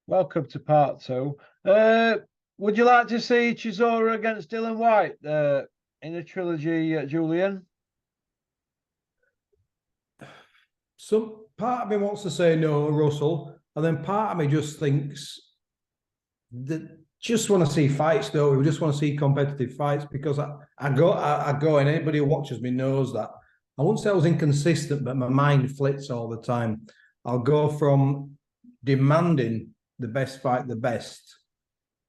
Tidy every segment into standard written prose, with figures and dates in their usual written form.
Welcome to part two. Would you like to see Chisora against Dylan White in a trilogy, Julian? Some part of me wants to say no, Russell, and then part of me just thinks that just want to see fights, though. We just want to see competitive fights because I go, and anybody who watches me knows that. I wouldn't say I was inconsistent, but my mind flits all the time. I'll go from demanding the best fight, the best,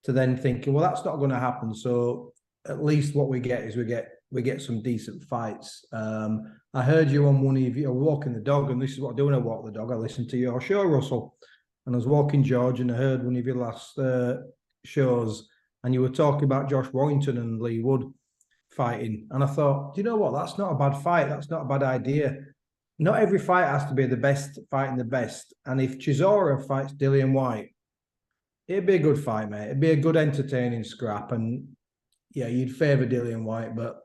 to then thinking, well, that's not going to happen. So at least what we get is we get some decent fights. I heard you on one of you walking the dog, and this is what I do when I walk the dog. I listen to your show, Russell, and I was walking George, and I heard one of your last shows, and you were talking about Josh Warrington and Lee Wood fighting, and I thought, do you know what? That's not a bad fight. That's not a bad idea. Not every fight has to be the best fighting the best, and if Chisora fights Dillian White, it'd be a good fight, mate. It'd be a good, entertaining scrap, and yeah, you'd favour Dillian White, but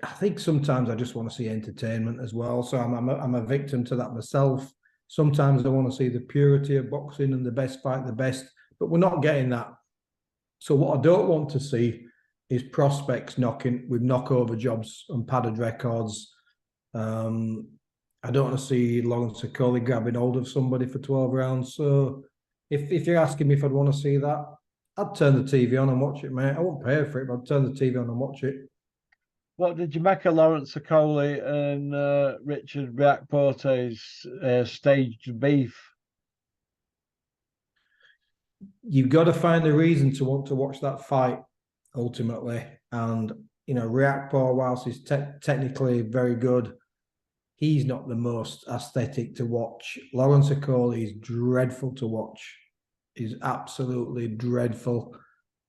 I think sometimes I just want to see entertainment as well. So I'm a victim to that myself. Sometimes I want to see the purity of boxing and the best fight, the best, but we're not getting that. So what I don't want to see is prospects knocking with knockover jobs and padded records. I don't want to see Lawrence Okoli grabbing hold of somebody for 12 rounds. So if you're asking me if I'd want to see that, I'd turn the TV on and watch it, mate. I won't pay for it, but I'd turn the TV on and watch it. What did you make of Lawrence Okoli and Richard Riakporte's staged beef? You've got to find a reason to want to watch that fight, ultimately. And, you know, Riakporte, whilst he's technically very good, he's not the most aesthetic to watch. Lawrence Okoli is dreadful to watch. He's absolutely dreadful.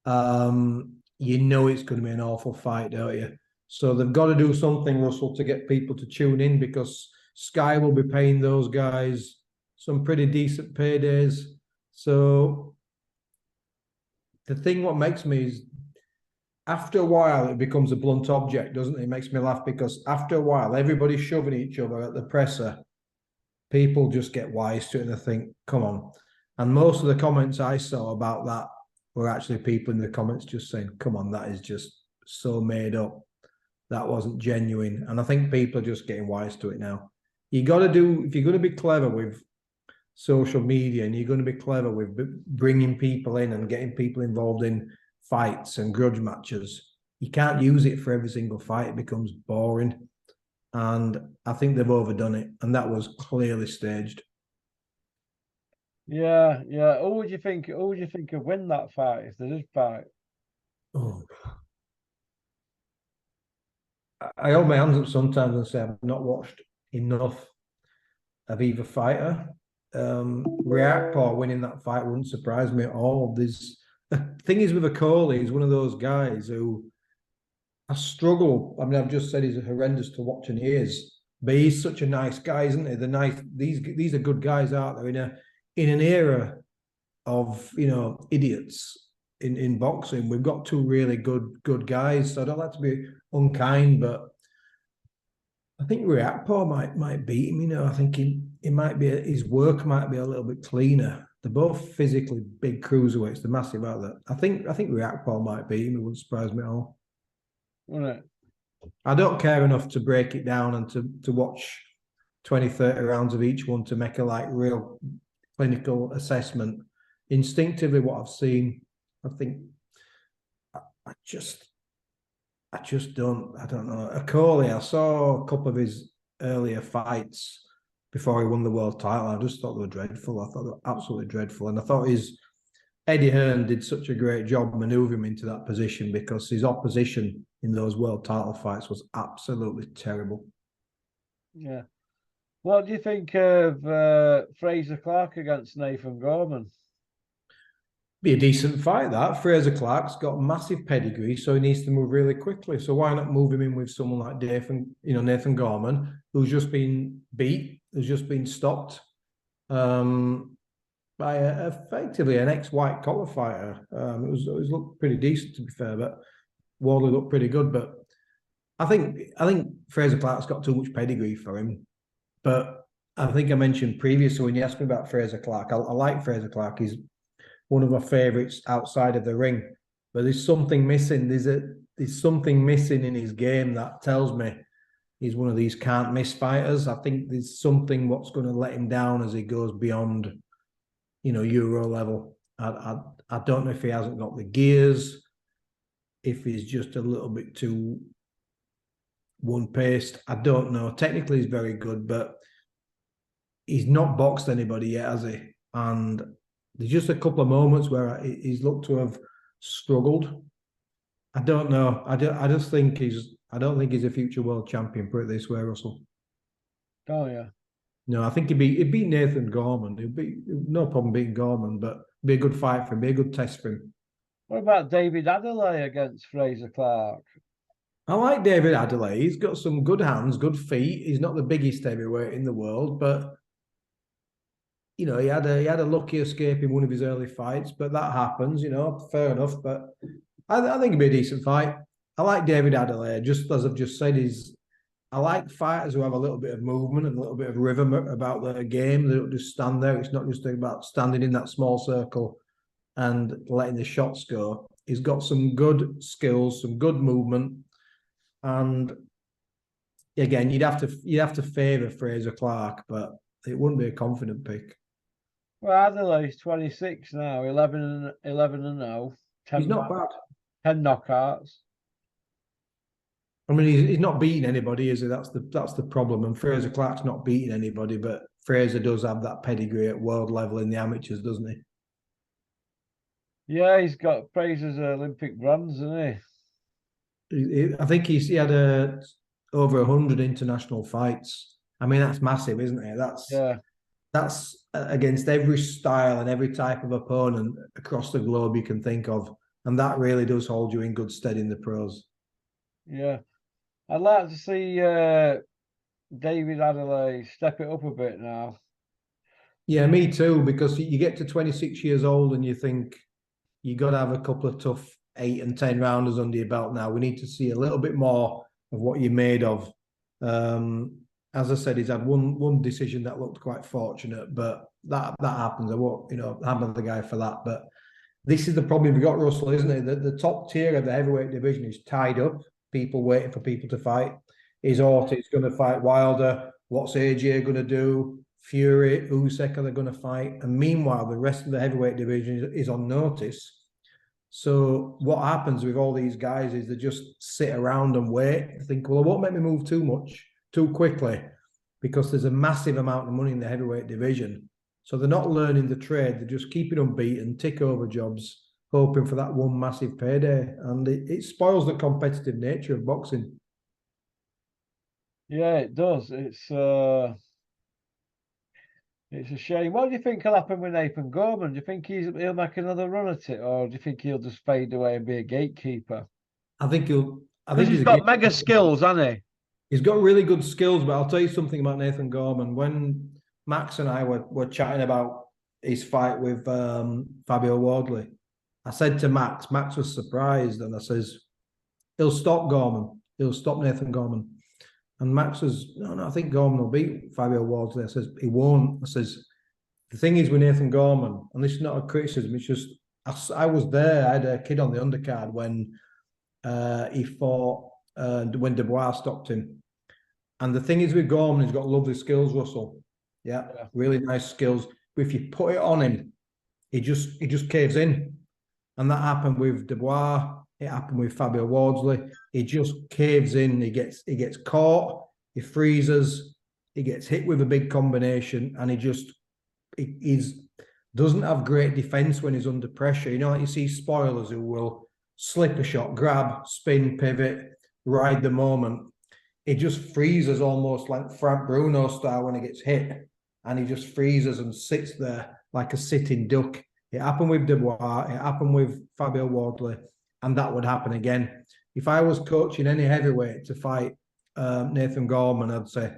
You know it's going to be an awful fight, don't you? So they've got to do something, Russell, to get people to tune in, because Sky will be paying those guys some pretty decent paydays. So the thing what makes me is, after a while, it becomes a blunt object, doesn't it? It makes me laugh because after a while, everybody's shoving each other at the presser. People just get wise to it and they think, come on. And most of the comments I saw about that were actually people in the comments just saying, come on, that is just so made up. That wasn't genuine. And I think people are just getting wise to it now. You got to do, if you're going to be clever with social media and you're going to be clever with bringing people in and getting people involved in fights and grudge matches, you can't use it for every single fight. It becomes boring. And I think they've overdone it. And that was clearly staged. Yeah. Who would you think would win that fight if they did fight? Oh. I hold my hands up sometimes and say I've not watched enough of either fighter. Riakporte winning that fight wouldn't surprise me at all. The thing is with Okoli, he's one of those guys who I struggle. I mean, I've just said he's horrendous to watch, and he is, but he's such a nice guy, isn't he? These are good guys, aren't they? In an era of, you know, idiots in boxing, we've got two really good guys. So I don't like to be unkind, but I think Riakporte might beat him. You know, I think he might be, his work might be a little bit cleaner. They're both physically big cruiserweights. They're massive out there. I think Riakporte might beat him. It wouldn't surprise me at all. Wouldn't it? I don't care enough to break it down and to watch 20, 30 rounds of each one to make a real clinical assessment. Instinctively, what I've seen, I think I just don't know. Okoli, I saw a couple of his earlier fights before he won the world title. I just thought they were dreadful. I thought they were absolutely dreadful. And I thought Eddie Hearn did such a great job maneuvering him into that position, because his opposition in those world title fights was absolutely terrible. Yeah. What do you think of Fraser Clark against Nathan Gorman? Be a decent fight, that. Fraser Clark's got massive pedigree, so he needs to move really quickly. So why not move him in with someone like Nathan Gorman, who's just been beat, who's just been stopped by effectively an ex-white collar fighter. It was looked pretty decent, to be fair, but Wardley looked pretty good. But I think Fraser Clark's got too much pedigree for him. But I think I mentioned previously when you asked me about Fraser Clark. I like Fraser Clark. He's one of my favourites outside of the ring. But there's something missing. There's something missing in his game that tells me he's one of these can't miss fighters. I think there's something what's going to let him down as he goes beyond, Euro level. I don't know if he hasn't got the gears, if he's just a little bit too one-paced. I don't know. Technically, he's very good, but he's not boxed anybody yet, has he? And there's just a couple of moments where he's looked to have struggled. I don't know. I just think I don't think he's a future world champion. Put it this way, Russell. Oh yeah. No, I think he'd beat Nathan Gorman. It'd be no problem beating Gorman, but it'd be a good fight for him, be a good test for him. What about David Adelaide against Fraser Clark? I like David Adelaide. He's got some good hands, good feet. He's not the biggest heavyweight in the world, but he had a lucky escape in one of his early fights, but that happens, fair enough. But I think it'd be a decent fight. I like David Adelaide, just as I've just said, I like fighters who have a little bit of movement and a little bit of rhythm about their game. They don't just stand there. It's not just about standing in that small circle and letting the shots go. He's got some good skills, some good movement, and again, you'd have to favour Fraser Clark, but it wouldn't be a confident pick. Well, Adelaide's 26 now, 11 and 0. He's not bad. 10 knockouts. I mean, he's not beating anybody, is he? That's the problem. And Fraser Clark's not beating anybody, but Fraser does have that pedigree at world level in the amateurs, doesn't he? Yeah, he's got Fraser's Olympic bronze, isn't he? I think he had over 100 international fights. I mean, that's massive, isn't it? That's against every style and every type of opponent across the globe you can think of, and that really does hold you in good stead in the pros. Yeah, I'd like to see David Adelaide step it up a bit now. Yeah, me too, because you get to 26 years old and you think you got to have a couple of tough 8 and 10 rounders under your belt now. We need to see a little bit more of what you're made of. As I said, he's had one decision that looked quite fortunate, but that happens. I won't, hammer the guy for that. But this is the problem we've got, Russell, isn't it? The top tier of the heavyweight division is tied up. People waiting for people to fight. Is Ortiz going to fight Wilder? What's AJ going to do? Fury, Usyk, are they going to fight? And meanwhile, the rest of the heavyweight division is on notice. So what happens with all these guys is they just sit around and wait. Think, well, it won't make me move too quickly, because there's a massive amount of money in the heavyweight division. So they're not learning the trade. They're just keeping unbeaten, tick over jobs, hoping for that one massive payday. And it spoils the competitive nature of boxing. Yeah, it does. It's a shame. What do you think will happen with Nathan Gorman? Do you think he'll make another run at it, or do you think he'll just fade away and be a gatekeeper? I think He's got mega skills, hasn't he? He's got really good skills, but I'll tell you something about Nathan Gorman. When Max and I were chatting about his fight with Fabio Wardley, I said to Max was surprised, and I says, he'll stop Gorman. He'll stop Nathan Gorman. And Max says, no, I think Gorman will beat Fabio Wardley. I says, he won't. I says, the thing is with Nathan Gorman, and this is not a criticism, it's just, I was there. I had a kid on the undercard when he fought, when Dubois stopped him. And the thing is with Gorman, he's got lovely skills, Russell. Yeah, really nice skills. But if you put it on him, he just caves in. And that happened with Dubois. It happened with Fabio Wardley. He just caves in. He gets caught. He freezes. He gets hit with a big combination, and he doesn't have great defense when he's under pressure. Like you see spoilers who will slip a shot, grab, spin, pivot, ride the moment. He just freezes almost like Frank Bruno style when he gets hit, and he just freezes and sits there like a sitting duck. It happened with Dubois. It happened with Fabio Wardley. And that would happen again. If I was coaching any heavyweight to fight Nathan Gorman, I'd say,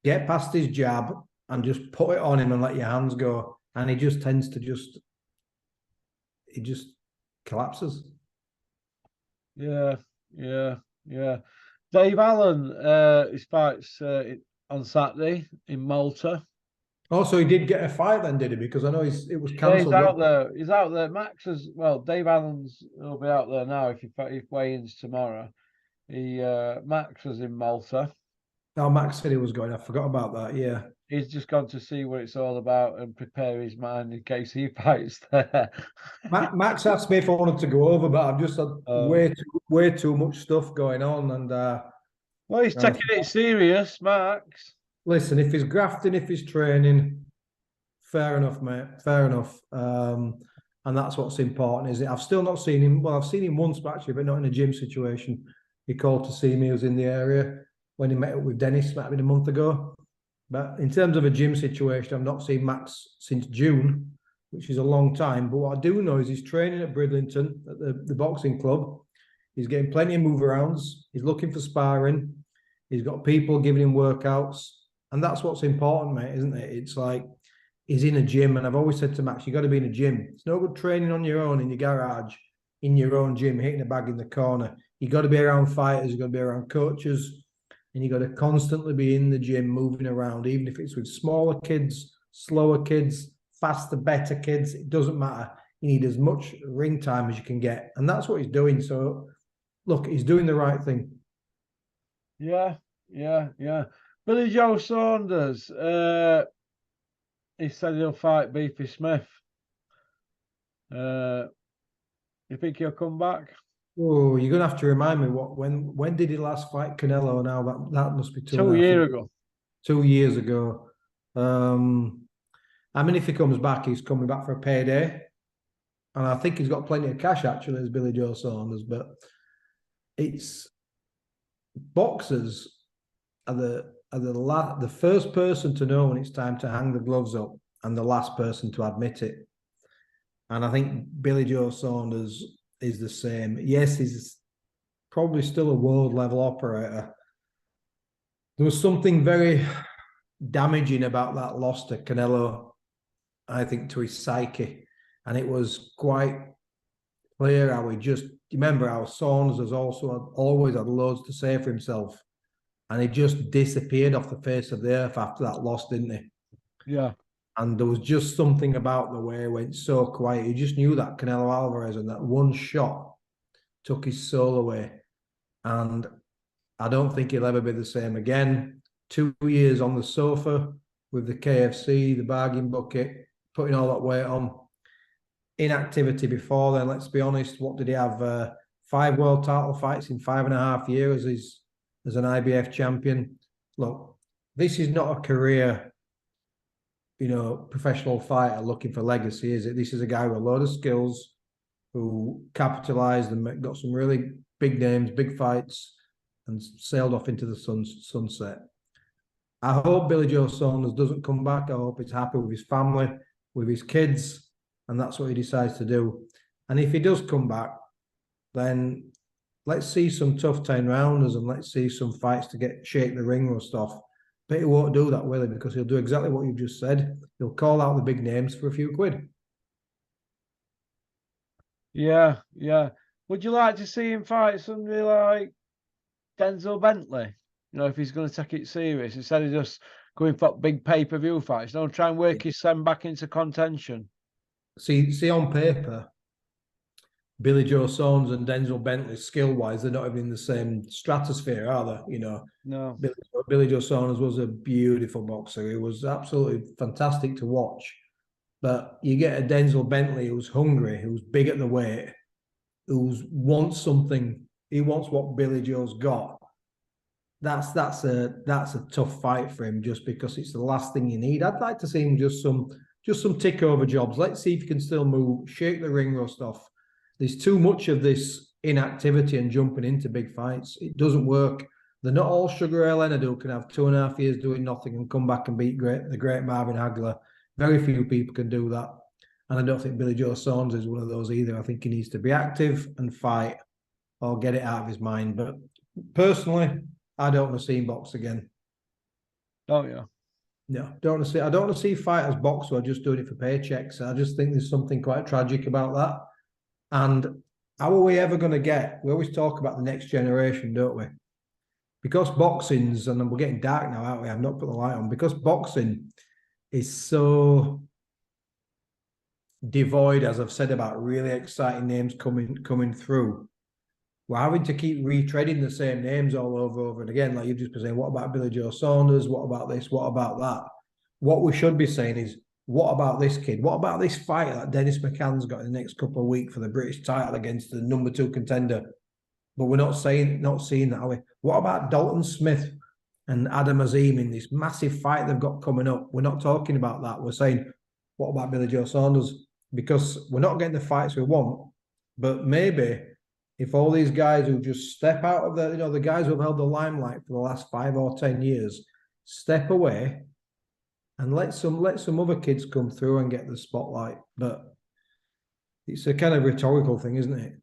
get past his jab and just put it on him and let your hands go. And he just tends to he just collapses. Yeah. Dave Allen, his fights on Saturday in Malta. Also, he did get a fight then, did he? Because I know it was Yeah, he's cancelled. out there. He's out there. Max is well. Dave Allen's will be out there now if weigh-ins tomorrow. Max was in Malta. Now Max said he was going. I forgot about that. Yeah. He's just gone to see what it's all about and prepare his mind in case he fights there. Max asked me if I wanted to go over, but I've just had Um, way too much stuff going on. And well, he's taking it serious, Max. listen, if he's grafting, if he's training, fair enough, mate. Fair enough. And that's what's important, is it? I've still not seen him. Well, I've seen him once actually, but not in a gym situation. He called to see me. He was in the area when he met up with Dennis, might have been a month ago. But in terms of a gym situation, I've not seen Max since June, which is a long time. But what I do know is he's training at Bridlington at the boxing club. He's getting plenty of move arounds. He's looking for sparring. He's got people giving him workouts. And that's what's important, mate, isn't it? It's like he's in a gym. And I've always said to Max, you got to be in a gym. It's no good training on your own in your garage, in your own gym, hitting a bag in the corner. You got to be around fighters. You got to be around coaches. And you got to constantly be in the gym, moving around, even if it's with smaller kids, slower kids, faster, better kids. It doesn't matter. You need as much ring time as you can get. And that's what he's doing. So, look, he's doing the right thing. Yeah. Billy Joe Saunders. He said he'll fight Beefy Smith. You think he'll come back? Oh, you're gonna have to remind me when did he last fight Canelo? Now that must be 2 years ago. 2 years ago. I mean, if he comes back, he's coming back for a payday, and I think he's got plenty of cash actually as Billy Joe Saunders. But it's boxers are the first person to know when it's time to hang the gloves up, and the last person to admit it. And I think Billy Joe Saunders is the same. Yes, he's probably still a world level operator. There was something very damaging about that loss to Canelo, I think, to his psyche. And it was quite clear how remember how Saunders has always had loads to say for himself. And he just disappeared off the face of the earth after that loss, didn't he? Yeah. And there was just something about the way it went so quiet. You just knew that Canelo Alvarez and that one shot took his soul away. And I don't think he'll ever be the same again. 2 years on the sofa with the KFC, the bargain bucket, putting all that weight on. Inactivity before then, let's be honest. What did he have? 5 world title fights in 5.5 years as an IBF champion. Look, this is not a career, professional fighter looking for legacy, is it? This is a guy with a load of skills who capitalized and got some really big names, big fights, and sailed off into the sunset. I hope Billy Joe Saunders doesn't come back. I hope he's happy with his family, with his kids, and that's what he decides to do. And if he does come back, then let's see some tough 10-rounders and let's see some fights to shake the ring rust off. But he won't do that, will he? Because he'll do exactly what you've just said. He'll call out the big names for a few quid. Yeah. Would you like to see him fight somebody like Denzel Bentley? If he's going to take it serious instead of just going for big pay-per-view fights. Don't try and work his son back into contention. See on paper, Billy Joe Saunders and Denzel Bentley, skill-wise, they're not even in the same stratosphere, are they? No. Billy Joe Saunders was a beautiful boxer. He was absolutely fantastic to watch. But you get a Denzel Bentley who's hungry, who's big at the weight, who wants something. He wants what Billy Joe's got. That's a tough fight for him, just because it's the last thing you need. I'd like to see him just some tick over jobs. Let's see if he can still move, shake the ring rust off. There's too much of this inactivity and jumping into big fights. It doesn't work. They're not all Sugar Ray Leonard who can have 2.5 years doing nothing and come back and beat the great Marvin Hagler. Very few people can do that. And I don't think Billy Joe Saunders is one of those either. I think he needs to be active and fight or get it out of his mind. But personally, I don't want to see him box again. Oh, yeah. No, I don't want to see fighters box who are just doing it for paychecks. I just think there's something quite tragic about that. And how are we ever going to get? We always talk about the next generation, don't we? Because boxing's, and we're getting dark now, aren't we? I've not put the light on. Because boxing is so devoid, as I've said, about really exciting names coming through. We're having to keep retreading the same names all over and again. Like you've just been saying, what about Billy Joe Saunders? What about this? What about that? What we should be saying is, what about this kid? What about this fight that Dennis McCann's got in the next couple of weeks for the British title against the number 2 contender? But we're not seeing that, are we? What about Dalton Smith and Adam Azim in this massive fight they've got coming up? We're not talking about that. We're saying, what about Billy Joe Saunders? Because we're not getting the fights we want. But maybe if all these guys who just step out of the guys who've held the limelight for the last 5 or 10 years, step away and let some other kids come through and get the spotlight. But it's a kind of rhetorical thing, isn't it?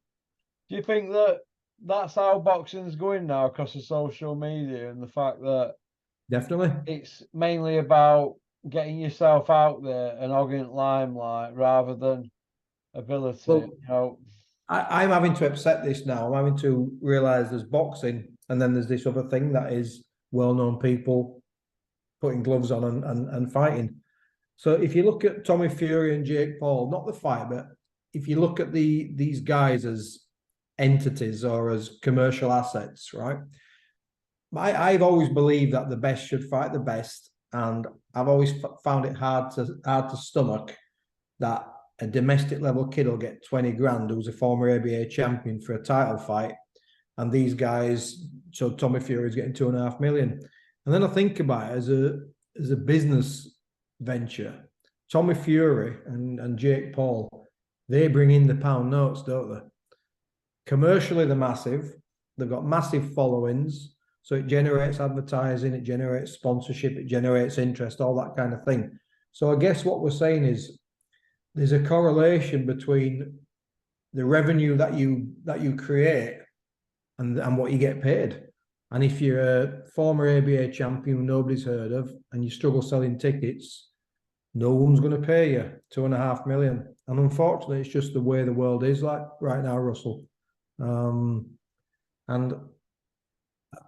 Do you think that that's how boxing's going now across the social media, and the fact that Definitely it's mainly about getting yourself out there and hogging limelight rather than ability? Well, I'm having to accept this now. I'm having to realize there's boxing, and then there's this other thing that is well-known people putting gloves on and fighting. So if you look at Tommy Fury and Jake Paul, not the fight, but if you look at these guys as entities or as commercial assets, right? I've always believed that the best should fight the best, and I've always found it hard to stomach that a domestic level kid will get 20 grand who's a former ABA champion for a title fight, and these guys, so Tommy Fury's getting 2.5 million. And then I think about it as a business venture. Tommy Fury and Jake Paul, they bring in the pound notes, don't they? Commercially, they're massive. They've got massive followings. So it generates advertising, it generates sponsorship, it generates interest, all that kind of thing. So I guess what we're saying is there's a correlation between the revenue that you create and what you get paid. And if you're a former ABA champion nobody's heard of and you struggle selling tickets, no one's going to pay you 2.5 million. And unfortunately, it's just the way the world is like right now, Russell. And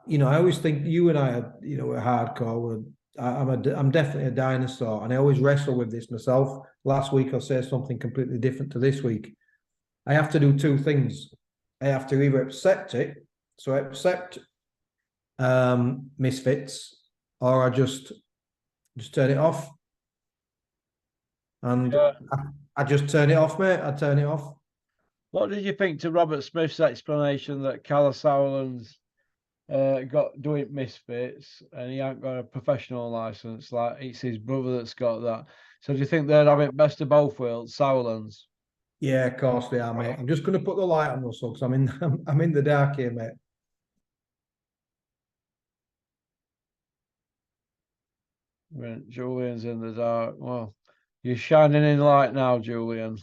I always think you and I are, we're hardcore. I'm definitely a dinosaur, and I always wrestle with this myself. Last week I'll say something completely different to this week. I have to do 2 things. I have to either accept it, so I accept misfits, or I just turn it off. And Yeah. I just turn it off, mate. I turn it off. What did you think to Robert Smith's explanation that Calla Sauerland's got doing misfits and he ain't got a professional license? Like, it's his brother that's got that. So do you think they'd have it best of both worlds, Sauerland's? Yeah, of course they are, mate. I'm just going to put the light on, Russell, because I'm in the dark here, mate. When Julian's in the dark. Well, you're shining in light now, Julian.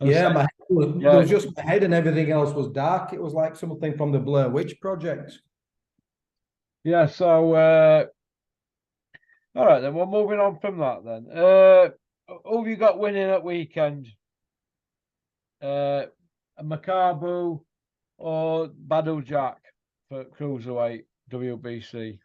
Yeah, Yeah. there was just my head and everything else was dark. It was like something from the Blair Witch Project. Yeah, so all right then, we're moving on from that then. Who have you got winning at weekend? Makabu or Badou Jack for Cruiserweight WBC?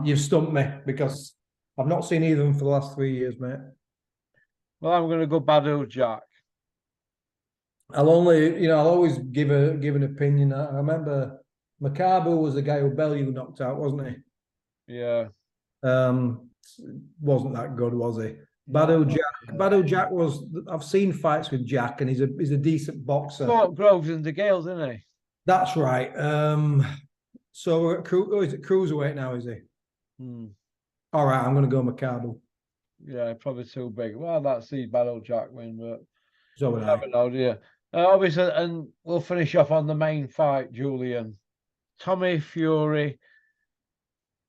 You've stumped me because I've not seen either of them for the last 3 years, mate. Well, I'm going to go Badou Jack. I'll always give an opinion. I remember Makabu was the guy who Bellew knocked out, wasn't he? Yeah. Wasn't that good, was he? Badou Jack was. I've seen fights with Jack, and he's a decent boxer. Fought Groves and the Gales, isn't he? That's right. So is it cruiserweight now? Is he? All right, I'm going to go Makabu. Yeah, probably too big. Well, that's the Badou Jack win, but So we never know, do you? Obviously, and we'll finish off on the main fight, Julian. Tommy Fury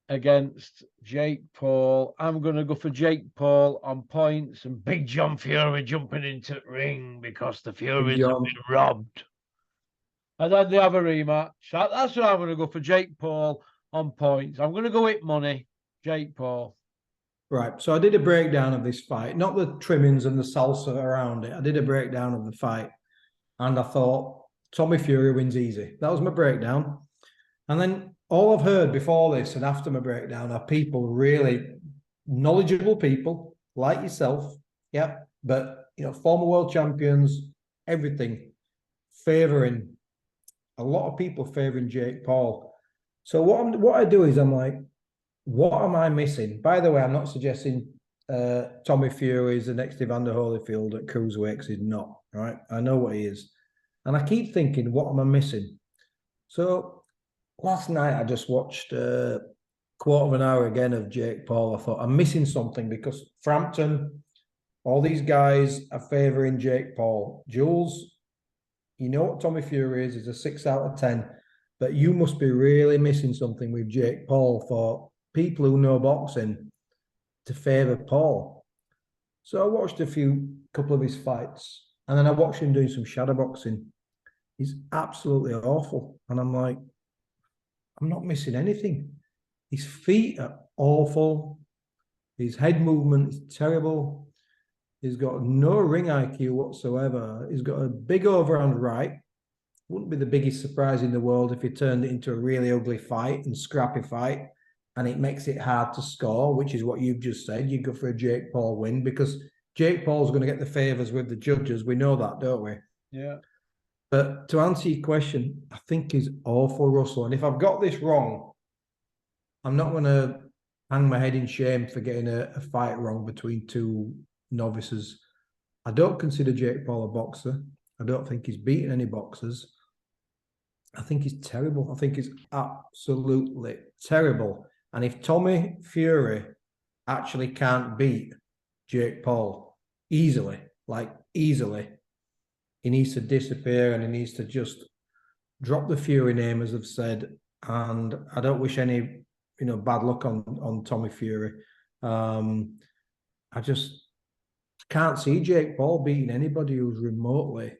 against Jake Paul. I'm going to go for Jake Paul on points and Big John Fury jumping into the ring because the Furies have been robbed. And then they have a rematch. That's what I'm going to go for, Jake Paul on points. I'm going to go with money, Jake Paul. Right. So I did a breakdown of this fight, not the trimmings and the salsa around it. I did a breakdown of the fight, and I thought Tommy Fury wins easy. That was my breakdown. And then all I've heard before this and after my breakdown are people really knowledgeable people like yourself. Yeah. But, former world champions, everything, favouring, a lot of people favouring Jake Paul. So what I do is I'm like, what am I missing? By the way, I'm not suggesting Tommy Fury is the next Evander Holyfield at cruiserweight, 'cause he's not, right? I know what he is. And I keep thinking, what am I missing? So last night I just watched a quarter of an hour again of Jake Paul. I thought, I'm missing something because Frampton, all these guys are favouring Jake Paul. Jules, you know what Tommy Fury is. He's a 6 out of 10. But you must be really missing something with Jake Paul for people who know boxing to favour Paul. So I watched couple of his fights, and then I watched him doing some shadow boxing. He's absolutely awful. And I'm like, I'm not missing anything. His feet are awful. His head movement is terrible. He's got no ring IQ whatsoever. He's got a big overhand right. Wouldn't be the biggest surprise in the world if he turned it into a really ugly fight and scrappy fight, and it makes it hard to score, which is what you've just said. You go for a Jake Paul win because Jake Paul's going to get the favours with the judges. We know that, don't we? Yeah. But to answer your question, I think he's awful, Russell. And if I've got this wrong, I'm not going to hang my head in shame for getting a fight wrong between two novices. I don't consider Jake Paul a boxer. I don't think he's beaten any boxers. I think he's terrible. I think he's absolutely terrible. And if Tommy Fury actually can't beat Jake Paul easily, he needs to disappear and he needs to just drop the Fury name, as I've said. And I don't wish any, bad luck on Tommy Fury. I just can't see Jake Paul beating anybody who's remotely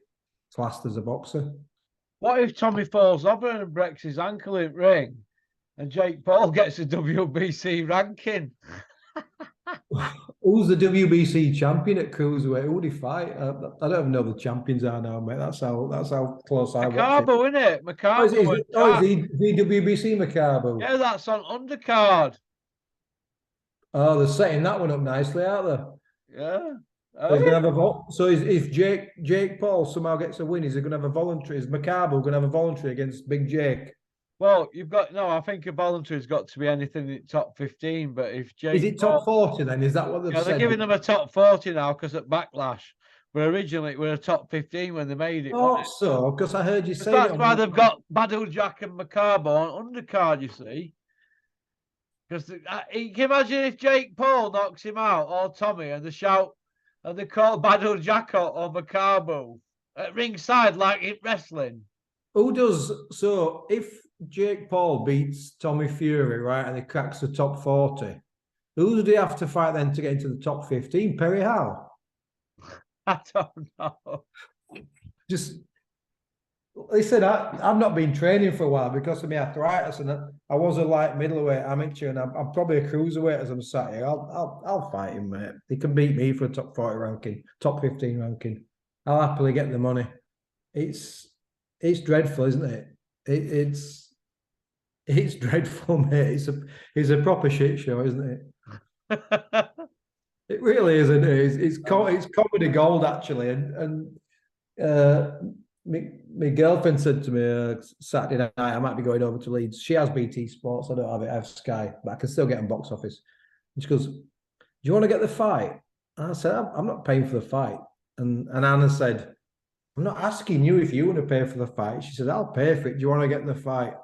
classed as a boxer. What if Tommy falls over and breaks his ankle in ring and Jake Paul gets a WBC ranking? Who's the WBC champion at cruiserweight? Who would he fight? I don't even know the champions are now, mate. That's how close I watch it. Macabre, isn't it? Macabre. Is he WBC Macabre? Yeah, that's on undercard. Oh, they're setting that one up nicely, aren't they? Yeah. So he's gonna have so if Jake Paul somehow gets a win, is he gonna have a voluntary? Is Macabre gonna have a voluntary against Big Jake? Well, I think a voluntary's got to be anything in top 15. But if Jake is it top 40 then? Is that what they've said? They're giving them a top 40 now because at Backlash, where originally it were a top 15 when they made it. Oh, so because I heard you say that's why they've got Badou Jack and Macabre on undercard. You see, because you can imagine if Jake Paul knocks him out or Tommy, and they shout and they call Badou Jack or Macabre at ringside like in wrestling. Who does so? If Jake Paul beats Tommy Fury, right, and he cracks the top 40, who do they have to fight then to get into the top 15? Perry Howe? I don't know. Just listen, I've not been training for a while because of my arthritis, and I was a light middleweight amateur, and I'm probably a cruiserweight as I'm sat here. I'll fight him, mate. He can beat me for a top 40 ranking, top 15 ranking. I'll happily get the money. It's dreadful, isn't it? It's dreadful, mate. It's a proper shit show, isn't it? It really isn't. It's comedy gold, actually. And my girlfriend said to me Saturday night, I might be going over to Leeds. She has BT Sports. I don't have it. I have Sky, but I can still get on box office. And she goes, "Do you want to get the fight?" And I said, "I'm not paying for the fight." And Anna said, "I'm not asking you if you want to pay for the fight." She said, "I'll pay for it. Do you want to get in the fight?"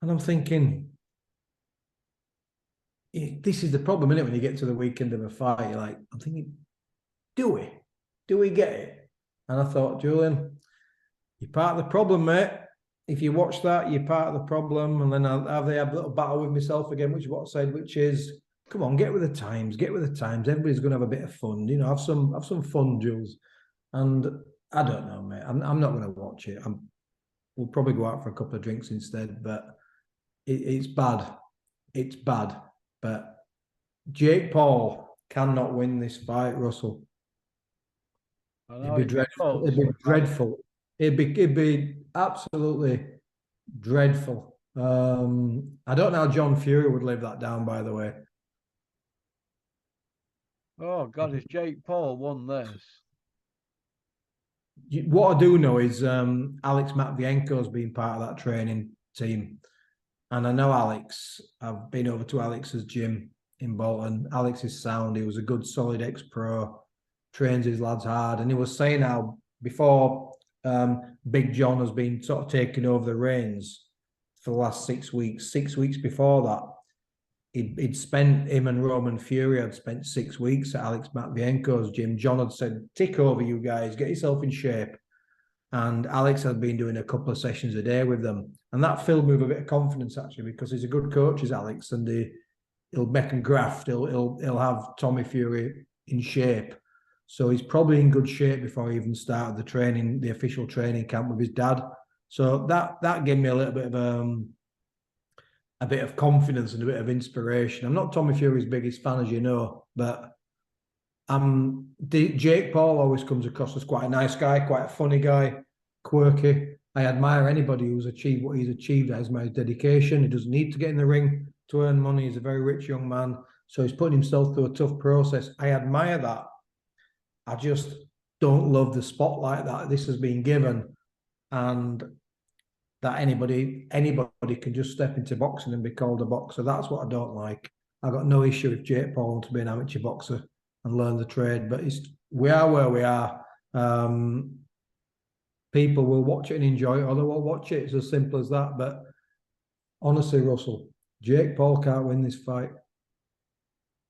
And I'm thinking, this is the problem, isn't it? When you get to the weekend of a fight, you're like, I'm thinking, do we get it? And I thought, Julian, you're part of the problem, mate. If you watch that, you're part of the problem. And then I'll have a little battle with myself again, which is what I said, which is, come on, get with the times. Everybody's going to have a bit of fun, have some fun, Jules. And I don't know, mate. I'm not going to watch it. We'll probably go out for a couple of drinks instead, but it's bad. It's bad. But Jake Paul cannot win this fight, Russell. I It'd know be it'd be dreadful. close. It'd be dreadful. It'd be absolutely dreadful. I don't know how John Fury would live that down, by the way. Oh God, if Jake Paul won this, What I do know is Alex Matvienko's been part of that training team. And I know Alex. I've been over to Alex's gym in Bolton. Alex is sound. He was a good, solid ex-pro, trains his lads hard. And he was saying how before Big John has been sort of taking over the reins for the last 6 weeks, 6 weeks before that, he'd spent, him and Roman Fury had spent 6 weeks at Alex Matvienko's gym. John had said, tick over, you guys, get yourself in shape. And Alex had been doing a couple of sessions a day with them. And that filled me with a bit of confidence, actually, because he's a good coach, is Alex, and he'll make and graft. He'll have Tommy Fury in shape. So he's probably in good shape before he even started the official training camp with his dad. So that gave me a little bit of confidence and a bit of inspiration. I'm not Tommy Fury's biggest fan, as you know, but Jake Paul always comes across as quite a nice guy, quite a funny guy, quirky. I admire anybody who's achieved what he's achieved. As my dedication. He doesn't need to get in the ring to earn money. He's a very rich young man, so he's putting himself through a tough process. I admire that. I just don't love the spotlight that this has been given, and that anybody can just step into boxing and be called a boxer. That's what I don't like. I got no issue with Jake Paul to be an amateur boxer and learn the trade, but we are where we are. People will watch it and enjoy it, or they won't watch it. It's as simple as that. But honestly, Russell, Jake Paul can't win this fight.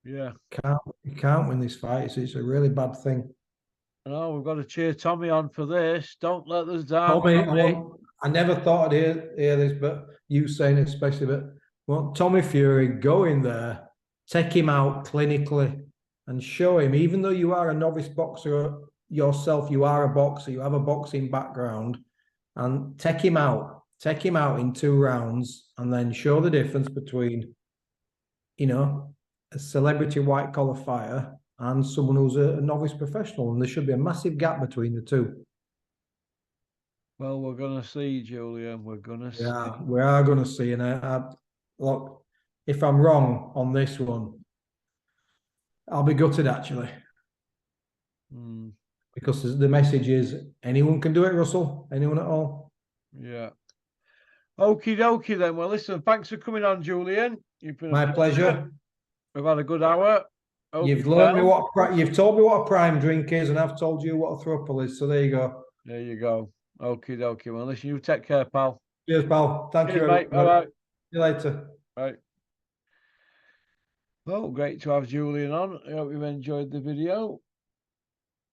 yeah. He can't win this fight. It's a really bad thing. No, we've got to cheer Tommy on for this. Don't let us down, Tommy. I never thought I'd hear this, but you saying it especially, but want Tommy Fury, go in there, take him out clinically and show him, even though you are a novice boxer yourself, you are a boxer, you have a boxing background, and take him out in 2 rounds and then show the difference between, a celebrity white collar fighter and someone who's a novice professional. And there should be a massive gap between the two. Well, we're going to see, Julian. We're going to see. Yeah, we are going to see. And look, if I'm wrong on this one, I'll be gutted, actually. Because the message is anyone can do it, Russell. Anyone at all. Yeah. Okie dokie then. Well, listen, thanks for coming on, Julian. You've been my pleasure. We've had a good hour. You've told me what a prime drink is, and I've told you what a throuple is. So there you go. There you go. Okie dokie. Well, listen, you take care, pal. Cheers, pal. Thank you, mate. Bye-bye. See you later. Bye. Well, great to have Julian on. I hope you've enjoyed the video.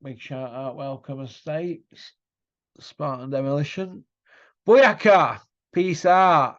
Big shout out, Welcome Estates, Spartan Demolition. Booyaka! Peace out.